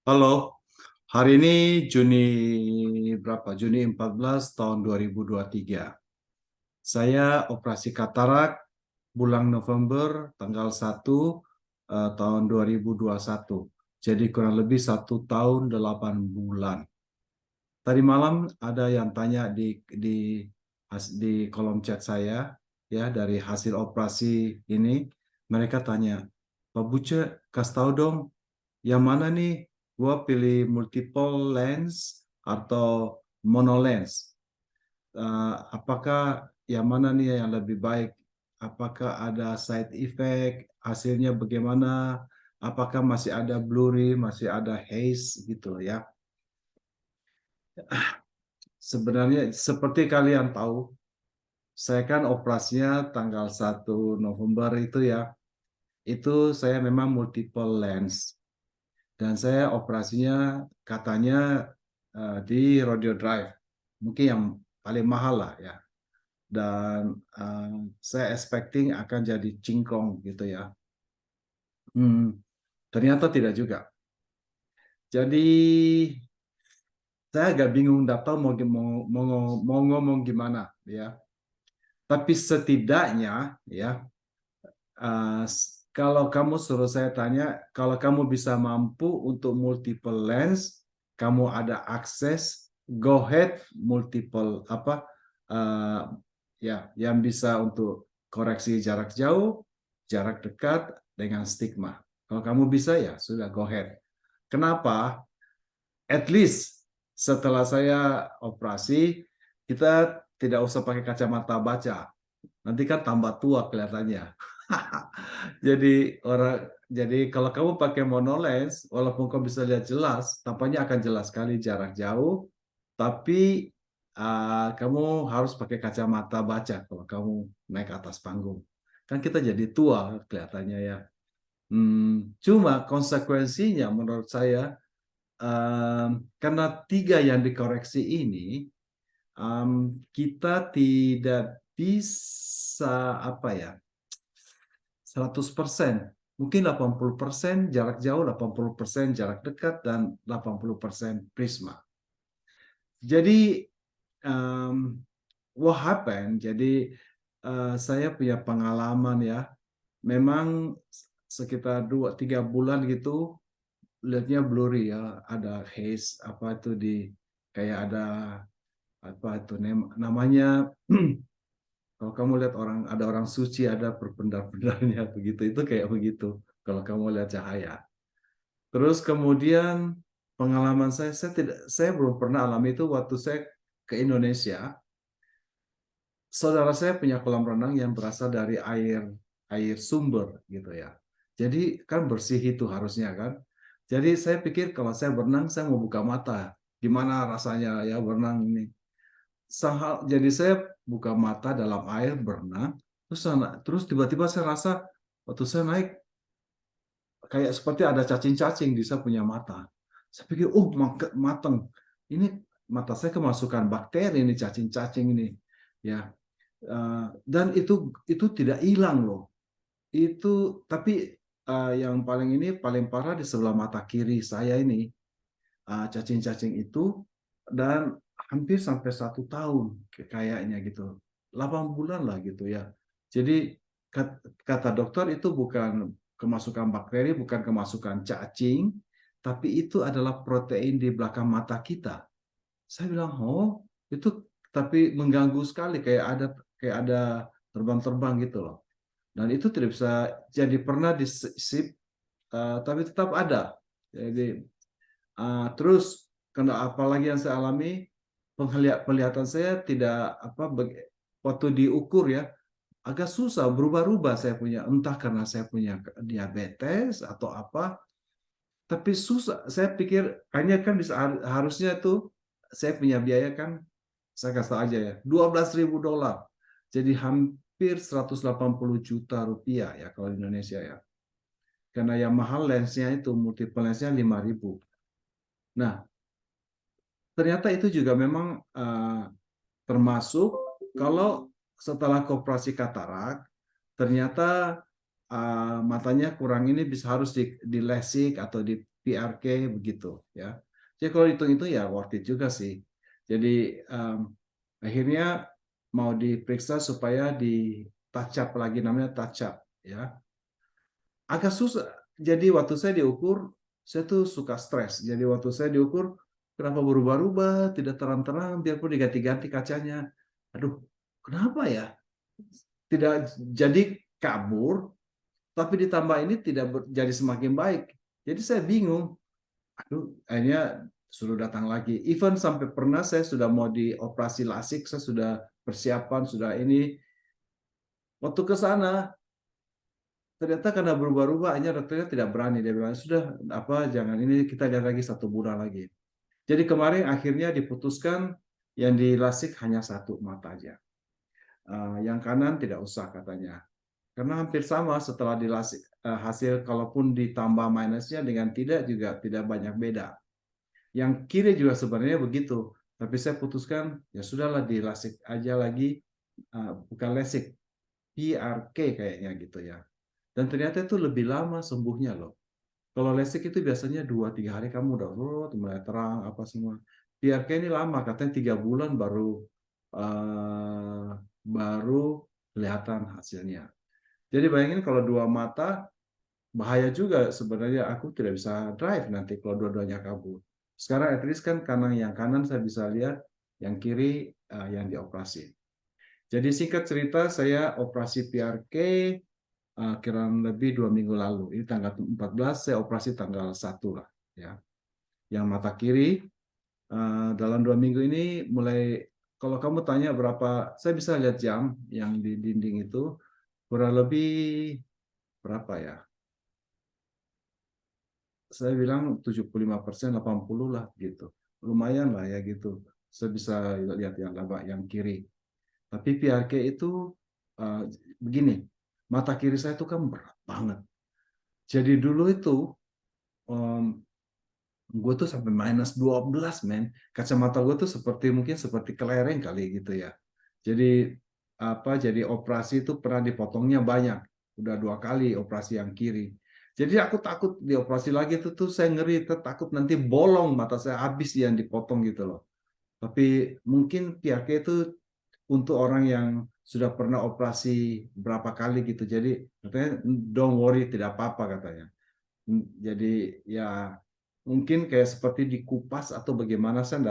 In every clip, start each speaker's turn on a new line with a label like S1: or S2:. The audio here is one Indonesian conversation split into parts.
S1: Halo, hari ini Juni berapa? Juni 14 tahun 2023. Saya operasi katarak bulan November tanggal 1 tahun 2021. Jadi kurang lebih 1 tahun 8 bulan. Tadi malam ada yang tanya di kolom chat saya ya dari hasil operasi ini. Mereka tanya, Pak Buce, kasih tahu dong yang mana nih gua pilih multiple lens atau monolens. Apakah yang mana nih yang lebih baik? Apakah ada side effect? Hasilnya bagaimana? Apakah masih ada blurry, masih ada haze gitu ya? Sebenarnya seperti kalian tahu, saya kan operasinya tanggal 1 November itu ya. Itu saya memang multiple lens. Dan saya operasinya katanya di Rodeo Drive. Mungkin yang paling mahal lah ya. Dan saya expecting akan jadi cingkong gitu ya. Ternyata tidak juga. Jadi saya agak bingung data mau ngomong gimana ya. Tapi setidaknya ya, uh, kalau kamu suruh saya tanya, kalau kamu bisa mampu untuk multiple lens, kamu ada akses, go ahead multiple apa ya yang bisa untuk koreksi jarak jauh, jarak dekat dengan stigma. Kalau kamu bisa ya sudah go ahead. Kenapa? At least setelah saya operasi, kita tidak usah pakai kacamata baca. Nanti kan tambah tua kelihatannya. Jadi kalau kamu pakai monolens, walaupun kamu bisa lihat jelas, tampaknya akan jelas sekali jarak jauh, tapi kamu harus pakai kacamata baca kalau kamu naik atas panggung. Kan kita jadi tua kelihatannya ya. Cuma konsekuensinya menurut saya, karena 3 yang dikoreksi ini, kita tidak bisa apa ya, 100%, mungkin 80% jarak jauh, 80% jarak dekat, dan 80% prisma. Jadi what happened? Jadi saya punya pengalaman ya, memang sekitar 2-3 bulan gitu lihatnya blurry ya, ada haze apa itu kayak ada apa itu namanya. Kalau kamu lihat ada orang suci, ada perpendar-pendarnya begitu, itu kayak begitu. Kalau kamu lihat cahaya. Terus kemudian pengalaman saya belum pernah alami itu waktu saya ke Indonesia. Saudara saya punya kolam renang yang berasal dari air sumber gitu ya. Jadi kan bersih itu harusnya kan. Jadi saya pikir kalau saya berenang saya mau buka mata. Gimana rasanya ya berenang ini. Jadi saya buka mata dalam air berenang, terus tiba-tiba saya rasa waktu saya naik kayak seperti ada cacing-cacing di saya punya mata. Saya pikir, oh mateng, ini mata saya kemasukan bakteri ini, cacing-cacing ini, ya. Dan itu tidak hilang loh. Itu tapi yang paling parah di sebelah mata kiri saya ini, cacing-cacing itu, dan hampir sampai 1 tahun kayaknya gitu, 8 bulan lah gitu ya. Jadi kata dokter itu bukan kemasukan bakteri, bukan kemasukan cacing, tapi itu adalah protein di belakang mata kita. Saya bilang, oh itu, tapi mengganggu sekali, kayak ada terbang-terbang gitu loh. Dan itu tidak bisa, jadi pernah disip, tapi tetap ada. Jadi terus kena apalagi yang saya alami, penglihatan saya tidak apa, waktu diukur ya agak susah, berubah-ubah saya punya, entah karena saya punya diabetes atau apa, tapi susah. Saya pikir hanya kan bisa, harusnya tuh saya punya biaya kan, saya kasih tahu aja ya, $12.000. Jadi hampir 180 juta rupiah ya kalau di Indonesia ya. Karena yang mahal lensnya itu, multiple lensnya 5.000. Nah, ternyata itu juga memang termasuk kalau setelah operasi katarak, ternyata matanya kurang ini, bisa harus di LASIK atau PRK begitu ya. Jadi kalau itu ya worth it juga sih. Jadi akhirnya mau diperiksa supaya di touch up lagi, namanya touch up ya. Agak susah. Jadi waktu saya diukur, saya tuh suka stres. Jadi waktu saya diukur, kenapa berubah-ubah, tidak terang-terang, biarpun diganti-ganti kacanya. Aduh, kenapa ya? Tidak jadi kabur, tapi ditambah ini tidak jadi semakin baik. Jadi saya bingung. Aduh, akhirnya suruh datang lagi. Even sampai pernah saya sudah mau dioperasi lasik, saya sudah persiapan, sudah ini. Waktu ke sana, ternyata karena berubah-ubah, akhirnya dokternya tidak berani. Dia bilang, sudah, apa, jangan ini, kita lihat lagi 1 bulan lagi. Jadi kemarin akhirnya diputuskan yang dilasik hanya 1 mata aja. Yang kanan tidak usah katanya. Karena hampir sama setelah dilasik, hasil kalaupun ditambah minusnya dengan tidak juga tidak banyak beda. Yang kiri juga sebenarnya begitu, tapi saya putuskan ya sudahlah dilasik aja lagi, bukan lasik, PRK kayaknya gitu ya. Dan ternyata itu lebih lama sembuhnya loh. Kalau lasik itu biasanya 2-3 hari kamu udah mulai terang apa semua. PRK ini lama, katanya 3 bulan uh, baru kelihatan hasilnya. Jadi bayangin kalau 2 mata, bahaya juga sebenarnya, aku tidak bisa drive nanti kalau dua-duanya kabur. Sekarang at least kan yang kanan saya bisa lihat, yang kiri yang dioperasi. Jadi singkat cerita, saya operasi PRK kurang lebih 2 minggu lalu. Ini tanggal 14, saya operasi tanggal 1 lah. Ya. Yang mata kiri, dalam 2 minggu ini mulai, kalau kamu tanya berapa, saya bisa lihat jam yang di dinding itu, kurang lebih berapa ya? Saya bilang 75%, 80 lah gitu. Lumayan lah ya gitu. Saya bisa lihat yang laba yang kiri. Tapi PRK itu begini, mata kiri saya itu kan berat banget. Jadi dulu itu gue tuh sampai -12 men. Kacamata gue tuh mungkin seperti kelereng kali gitu ya. Jadi jadi operasi itu pernah dipotongnya banyak. Udah 2 kali operasi yang kiri. Jadi aku takut dioperasi lagi tuh saya ngeri, takut nanti bolong mata saya, habis yang dipotong gitu loh. Tapi mungkin PRK itu untuk orang yang sudah pernah operasi berapa kali gitu. Jadi katanya don't worry, tidak apa-apa katanya. Jadi ya mungkin kayak seperti dikupas atau bagaimana, saya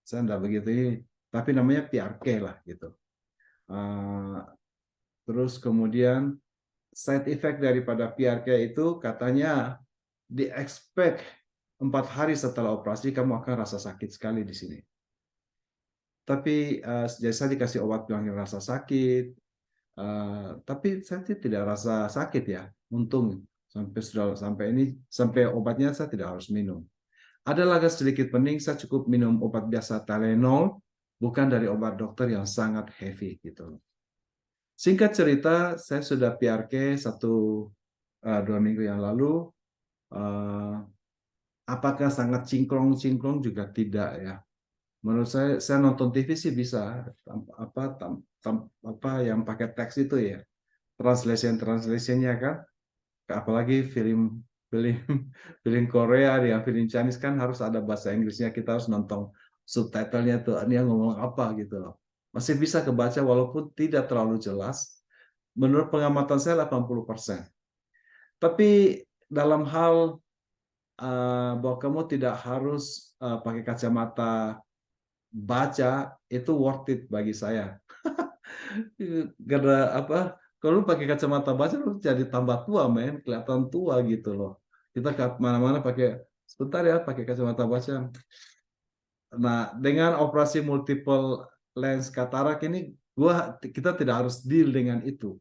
S1: enggak begitu ini, tapi namanya PRK lah gitu. Terus kemudian side effect daripada PRK itu katanya di-expect 4 hari setelah operasi kamu akan rasa sakit sekali di sini. Tapi jadi saya dikasih obat bilangin rasa sakit, tapi saya tidak rasa sakit ya, untung sampai obatnya saya tidak harus minum. Ada agak sedikit pening, saya cukup minum obat biasa Tylenol, bukan dari obat dokter yang sangat heavy gitu. Singkat cerita, saya sudah PRK 2 minggu yang lalu. Apakah sangat cingklong-cingklong juga tidak ya. Menurut saya nonton TV sih bisa, apa yang pakai teks itu ya, translation-translationnya kan. Apalagi film film film Korea yang film Chinese kan harus ada bahasa Inggrisnya, kita harus nonton subtitlenya tuh dia ngomong apa gitu loh. Masih bisa kebaca walaupun tidak terlalu jelas. Menurut pengamatan saya 80%. Tapi dalam hal bahwa kamu tidak harus pakai kacamata baca, itu worth it bagi saya. Karena apa? Kalau lu pakai kacamata baca lu jadi tambah tua, men, kelihatan tua gitu loh. Kita ke mana-mana pakai, sebentar ya, pakai kacamata baca. Nah, dengan operasi multiple lens katarak ini, kita tidak harus deal dengan itu.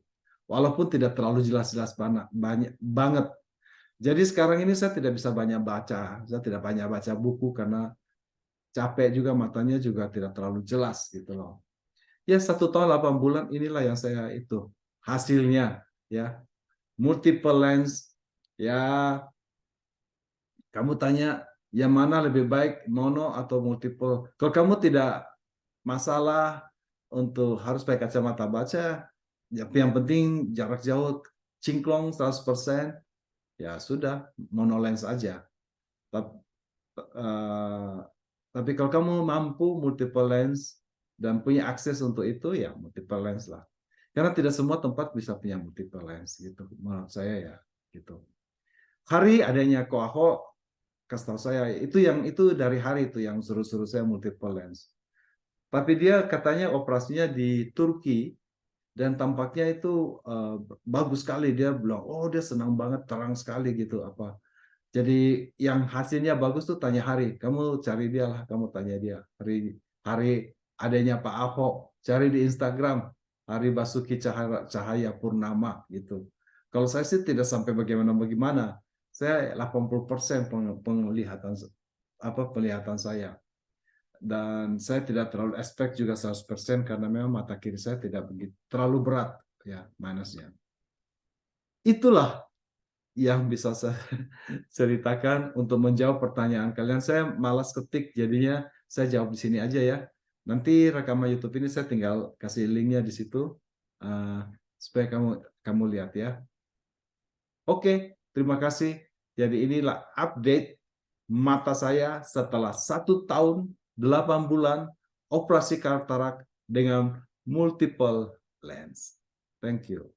S1: Walaupun tidak terlalu jelas-jelas banyak banget. Jadi sekarang ini saya tidak bisa banyak baca, saya tidak banyak baca buku karena capek juga, matanya juga tidak terlalu jelas gitu loh. Ya 1 tahun 8 bulan inilah yang saya itu hasilnya ya, multiple lens ya. Kamu tanya yang mana lebih baik, mono atau multiple? Kalau kamu tidak masalah untuk harus pakai kacamata baca, ya yang penting jarak jauh cingklong 100%, ya sudah mono lens aja. Tap tapi kalau kamu mampu multiple lens dan punya akses untuk itu, ya multiple lens lah. Karena tidak semua tempat bisa punya multiple lens gitu, menurut saya ya, gitu. Hari adanya Koaho, kasih tahu saya, itu dari Hari itu yang suruh-suruh saya multiple lens. Tapi dia katanya operasinya di Turki dan tampaknya itu bagus sekali. Dia bilang, oh dia senang banget, terang sekali gitu apa. Jadi yang hasilnya bagus tuh tanya Hari, kamu cari dia lah, kamu tanya dia. Hari adanya Pak Ahok, cari di Instagram Hari Basuki Cahaya Purnama gitu. Kalau saya sih tidak sampai bagaimana-bagaimana. Saya 80% penglihatan saya. Dan saya tidak terlalu expect juga 100% karena memang mata kiri saya tidak begitu terlalu berat ya minusnya. Itulah yang bisa saya ceritakan untuk menjawab pertanyaan kalian. Saya malas ketik, jadinya saya jawab di sini aja ya. Nanti rekaman YouTube ini saya tinggal kasih linknya di situ supaya kamu lihat ya. Oke, terima kasih. Jadi inilah update mata saya setelah 1 tahun 8 bulan operasi katarak dengan multiple lens. Thank you.